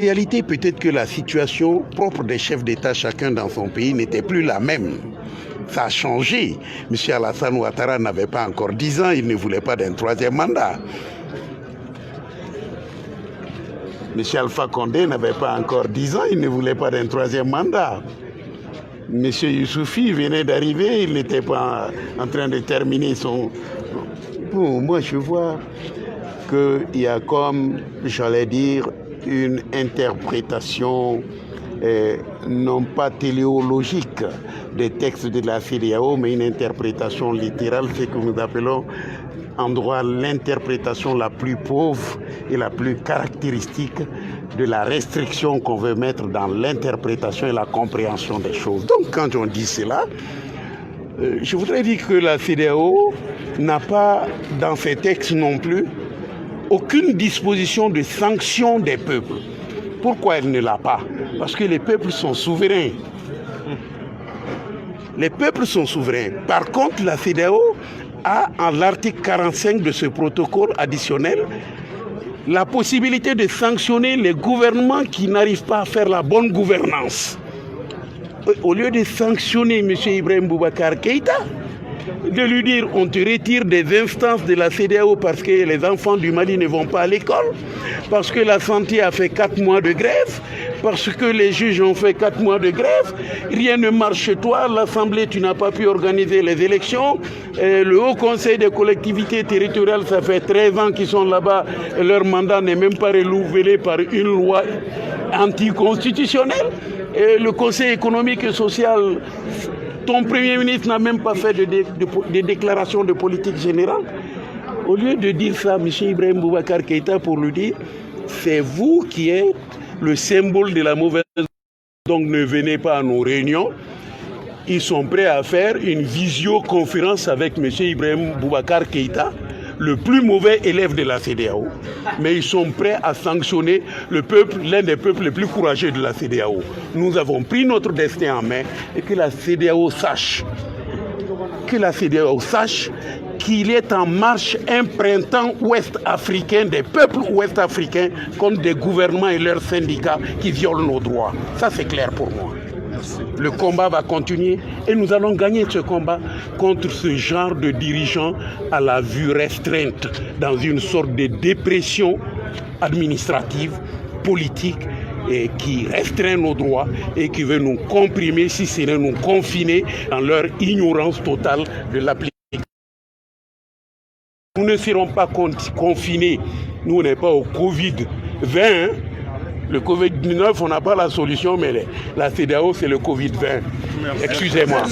En réalité, peut-être que la situation propre des chefs d'État, chacun dans son pays, n'était plus la même. Ça a changé. M. Alassane Ouattara n'avait pas encore 10 ans, il ne voulait pas d'un troisième mandat. M. Alpha Condé n'avait pas encore 10 ans, il ne voulait pas d'un troisième mandat. M. Youssouphi venait d'arriver, il n'était pas en train de terminer son... Bon, moi, je vois qu'il y a comme, j'allais dire, une interprétation non pas téléologique des textes de la CEDEAO, mais une interprétation littérale, ce que nous appelons en droit l'interprétation la plus pauvre et la plus caractéristique de la restriction qu'on veut mettre dans l'interprétation et la compréhension des choses. Donc quand on dit cela, je voudrais dire que la CEDEAO n'a pas dans ses textes non plus aucune disposition de sanction des peuples. Pourquoi elle ne l'a pas? Parce que les peuples sont souverains. Les peuples sont souverains. Par contre, la CEDEAO a, en l'article 45 de ce protocole additionnel, la possibilité de sanctionner les gouvernements qui n'arrivent pas à faire la bonne gouvernance. Au lieu de sanctionner M. Ibrahim Boubacar Keïta, de lui dire on te retire des instances de la CEDEAO parce que les enfants du Mali ne vont pas à l'école, parce que la santé a fait 4 mois de grève, parce que les juges ont fait 4 mois de grève, rien ne marche chez toi, l'Assemblée, tu n'as pas pu organiser les élections, le Haut Conseil des collectivités territoriales, ça fait 13 ans qu'ils sont là-bas, et leur mandat n'est même pas renouvelé par une loi anticonstitutionnelle, et le Conseil économique et social, ton Premier ministre n'a même pas fait de déclaration de politique générale. Au lieu de dire ça, M. Ibrahim Boubacar Keïta, pour lui dire, c'est vous qui êtes le symbole de la mauvaise, donc ne venez pas à nos réunions. Ils sont prêts à faire une visioconférence avec M. Ibrahim Boubacar Keïta, le plus mauvais élève de la CEDEAO. Mais ils sont prêts à sanctionner le peuple, l'un des peuples les plus courageux de la CEDEAO. Nous avons pris notre destin en main et que la CEDEAO sache, qu'il est en marche un printemps ouest-africain, des peuples ouest-africains contre des gouvernements et leurs syndicats qui violent nos droits. Ça, c'est clair pour moi. Le combat va continuer et nous allons gagner ce combat contre ce genre de dirigeants à la vue restreinte, dans une sorte de dépression administrative, politique, et qui restreint nos droits et qui veut nous comprimer, si ce n'est nous confiner dans leur ignorance totale de l'application. Nous ne serons pas confinés, nous on n'est pas au Covid-20. Le Covid-19, on n'a pas la solution, mais la CEDEAO, c'est le Covid-20. Excusez-moi.